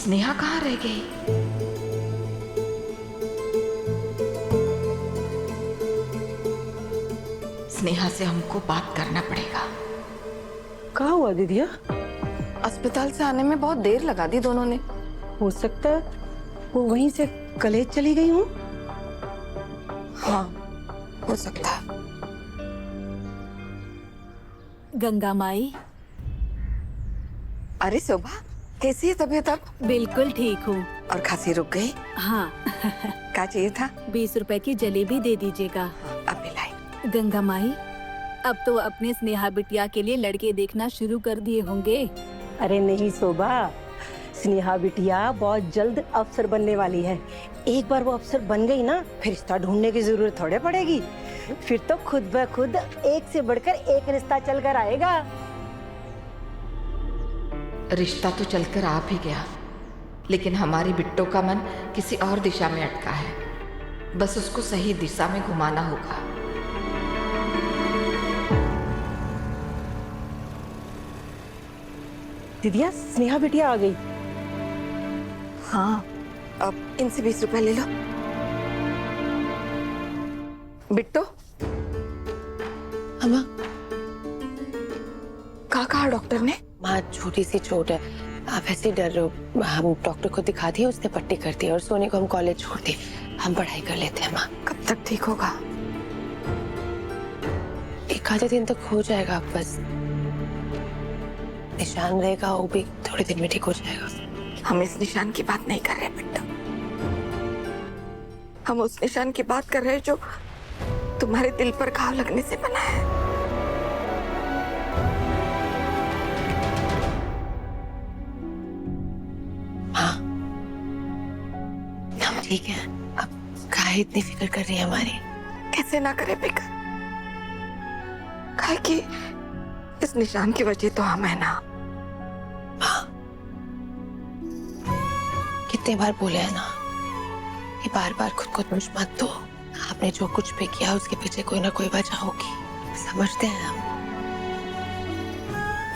स्नेहा कहाँ रह गई? स्नेहा से हमको बात करना पड़ेगा। कहाँ हुआ दीदिया? अस्पताल से आने में बहुत देर लगा दी दोनों ने। हो सकता है वो वहीं से कॉलेज चली गई हूँ। हाँ, हो सकता है। गंगा माई। अरे शोभा, कैसी है तबीयत अब? बिल्कुल ठीक हूँ। और खांसी रुक गई? हाँ। क्या चाहिए था? 20 रुपए की जलेबी दे दीजिएगा। अब लाई। गंगा माई, अब तो अपने स्नेहा बिटिया के लिए लड़के देखना शुरू कर दिए होंगे। अरे नहीं शोभा, स्नेहा बिटिया बहुत जल्द अफसर बनने वाली है। एक बार वो अफसर बन गई ना, फिर रिश्ता ढूंढने की जरूरत थोड़े पड़ेगी। फिर तो खुद ब खुद एक से बढ़कर एक रिश्ता चल कर आएगा। रिश्ता तो चलकर आ भी गया, लेकिन हमारी बिट्टो का मन किसी और दिशा में अटका है। बस उसको सही दिशा में घुमाना होगा। दीदिया, स्नेहा बिटिया आ गई। हाँ, अब इनसे 20 रुपए ले लो। बिट्टो, अम्मा, कहा डॉक्टर ने? माँ छोटी सी चोट है, आप ऐसे डर रहे हो। हम डॉक्टर को दिखा दिए, उसने पट्टी कर दी और सोनी को हम कॉलेज छोड़ दिए। हम पढ़ाई कर लेते हैं माँ। कब तक ठीक होगा? 1 आधे दिन तक हो जाएगा, बस निशान रहेगा, वो भी थोड़े दिन में ठीक हो जाएगा। हम इस निशान की बात नहीं कर रहे बिट्टो, हम उस निशान की बात कर रहे हैं जो तुम्हारे दिल पर घाव लगने से बना है। हाँ, हम ठीक है। अब काहे इतनी फिक्र कर रही है हमारी? कैसे ना करे फिक्र, काहे कि इस निशान की वजह तो हम है ना। हाँ, कितने बार बोले है ना कि बार बार खुद को दोष मत दो। आपने जो कुछ भी किया उसके पीछे कोई ना कोई वजह होगी, समझते हैं हम।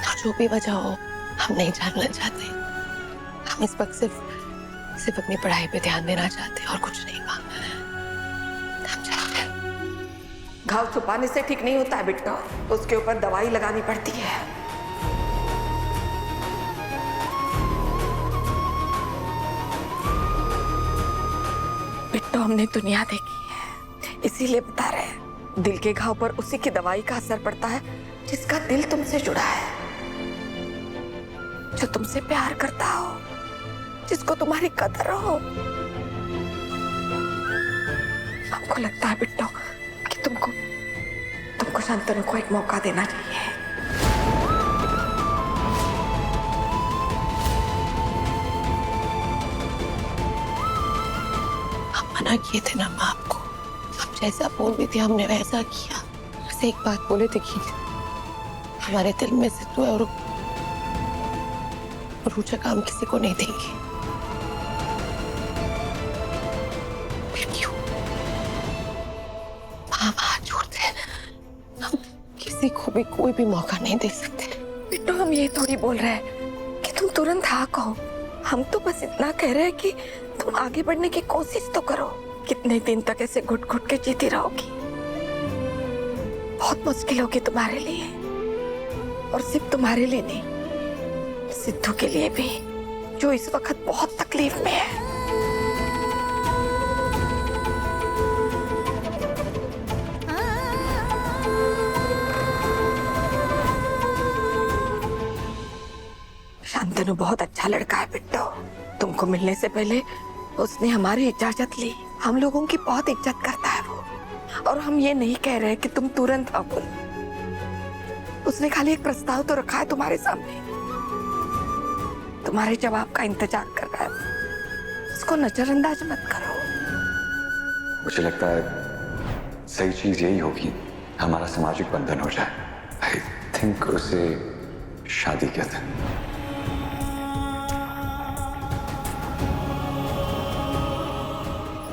और जो भी वजह हो, हम नहीं जानना चाहते। हम इस वक्त सिर्फ अपनी पढ़ाई पे ध्यान देना चाहते हैं और कुछ नहीं। हम चाहते हैं। घाव छुपाने से ठीक नहीं होता है बिट्टो, उसके ऊपर दवाई लगानी पड़ती है। बिट्टो, हमने दुनिया देखी है, इसीलिए बता रहे हैं। दिल के घाव पर उसी की दवाई का असर पड़ता है जिसका दिल तुमसे जुड़ा है, जो तुमसे प्यार करता हो, जिसको तुम्हारी कदर हो। हमको लगता है बिट्टो कि तुमको शांतनु को एक मौका देना चाहिए। हम मना किए थे ना माँ आपको, हम जैसा बोल रही थी हमने वैसा किया। बस एक बात बोले थे कि हमारे दिल में सिद्धू है और ऊंचा काम किसी को नहीं देंगे। फिर क्यों हम हाथ जोड़ते हैं? हम किसी को भी कोई भी मौका नहीं दे सकते। बिट्टो, हम ये थोड़ी बोल रहे हैं कि तुम तुरंत हाँ कहो। हम तो बस इतना कह रहे हैं कि तुम आगे बढ़ने की कोशिश तो करो। कितने दिन तक ऐसे घुट घुट के जीती रहोगी? बहुत मुश्किल होगी तुम्हारे लिए, और सिर्फ तुम्हारे लिए नहीं, सिद्धू के लिए भी, जो इस वक्त बहुत तकलीफ में है। शांतनु बहुत अच्छा लड़का है बिट्टो। तुमको मिलने से पहले उसने हमारी इजाजत ली। हम लोगों की बहुत इज्जत करता है वो, और हम ये नहीं कह रहे कि तुम तुरंत हाँ बोलो। उसने खाली एक प्रस्ताव तो रखा है तुम्हारे सामने, तुम्हारे जवाब का इंतजार कर रहा है। उसको नजरअंदाज मत करो। मुझे लगता है सही चीज यही होगी, हमारा सामाजिक बंधन हो जाए। आई थिंक उसे शादी कहते हैं।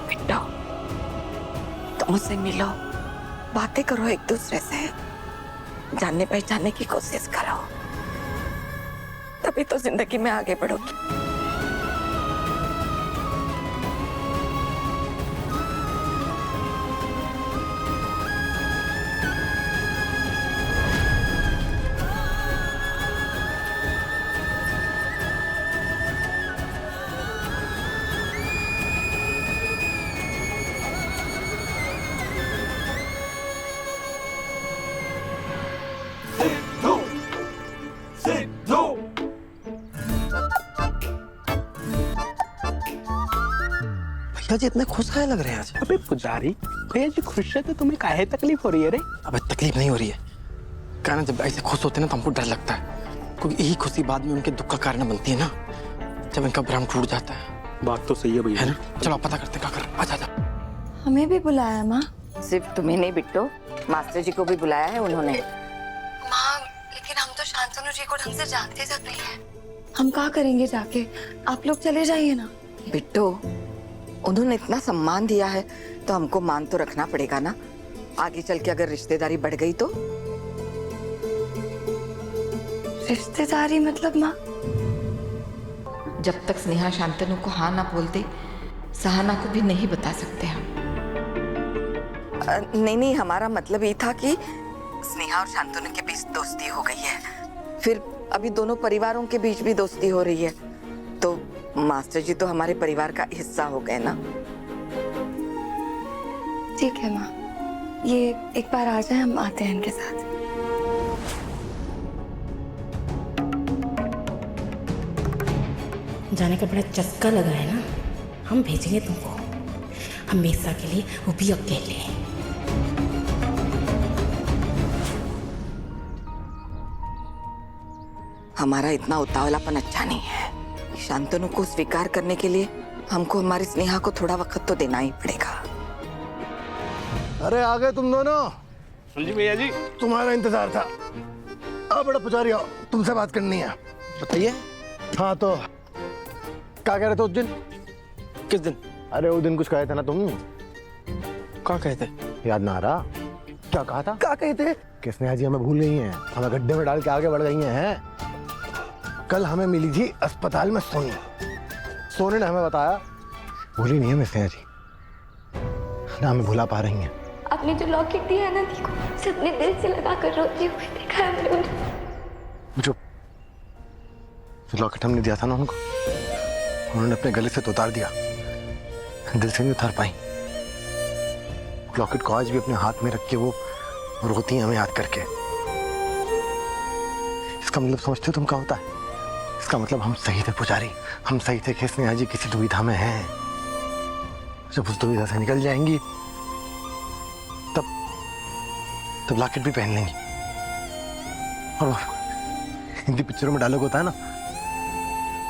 बिट्टो, तुम उससे मिलो, बातें करो एक दूसरे से, जानने पहचानने की कोशिश करो, तभी तो जिंदगी में आगे बढ़ोगी। भैया जी इतने खुश काहे लग रहे हैं आज? अबे पुजारी, भैया जी खुश है तो तुम्हें काहे तकलीफ हो रही है रे? अबे तकलीफ नहीं हो रही है। क्या ना, जब ऐसे खुश होते हैं ना तो हमको डर लगता है, क्योंकि यही खुशी बाद में उनके दुख का कारण बनती है ना, जब इनका भ्रम टूट जाता है। बात तो सही है भैया। है ना? चलो पता करते हैं क्या कर। आजा आजा। हमें भी बुलाया माँ। सिर्फ तुम्हें नहीं बिट्टो, मास्टर जी को भी बुलाया है उन्होंने। माँ लेकिन हम तो शांतनु जी को ढंग से जानते तक नहीं है। हम क्या करेंगे जाके? आप लोग चले जाइए ना। बिट्टो, उन्होंने इतना सम्मान दिया है तो हमको मान तो रखना पड़ेगा ना। आगे चल के अगर रिश्तेदारी बढ़ गई तो? रिश्तेदारी मतलब माँ? जब तक स्नेहा शांतनु को हाँ ना बोल दे, सहाना को भी नहीं बता सकते हम। नहीं, हमारा मतलब ये था कि स्नेहा और शांतनु के बीच दोस्ती हो गई है, फिर अभी दोनों परिवारों के बीच भी दोस्ती हो रही है, तो मास्टर जी तो हमारे परिवार का हिस्सा हो गए ना। ठीक है माँ, ये एक बार आ जाए, हम आते हैं इनके साथ। जाने का बड़ा चस्का लगा है ना, हम भेजेंगे तुमको हमेशा के लिए, वो भी अकेले। हमारा इतना उतावलापन अच्छा नहीं है। शांतनु को स्वीकार करने के लिए हमको हमारी स्नेहा को थोड़ा वक्त तो देना ही पड़ेगा। अरे आ गए तुम दोनों। हाँ जी भैया जी। तुम्हारा इंतजार था। अब बड़ा पुजारी आओ, तुमसे बात करनी है। बताइए। हाँ तो क्या कह रहे थे उस दिन? किस दिन? अरे उस दिन कुछ कहे थे ना तुम। क्या कहते? याद ना आ रहा? क्या कहा था? क्या कहे थे कि स्नेहा जी हमें भूल गई हैं, हमें गड्ढे में डाल के आगे बढ़ गई हैं। कल हमें मिली थी अस्पताल में सोनी। सोनी ने हमें बताया भूली नहीं है मैं स्नेहा जी, ना हमें भुला पा रही हैं। आपने जो लॉकेट दिया है ना दी को, उसे अपने दिल से लगा कर रोती हुई देखा है मैंने उन्हें। जो लॉकेट हमने दिया था ना उनको, उन्होंने अपने गले से तो उतार दिया, दिल से नहीं उतार पाई। लॉकेट को आज भी अपने हाथ में रख के वो रोती हैं हमें याद करके। इसका मतलब समझते हो तुम क्या होता है? इसका मतलब हम सही थे पुजारी, हम सही थे कि स्नेहा जी किसी दुविधा में हैं। जब उस दुविधा से निकल जाएंगी तब लॉकेट भी पहन लेंगी। और वो हिंदी पिक्चरों में डायलॉग होता है ना,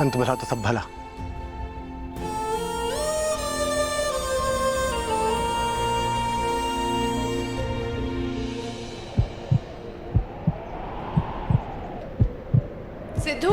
अंत भला तो सब भला। सिद्धू,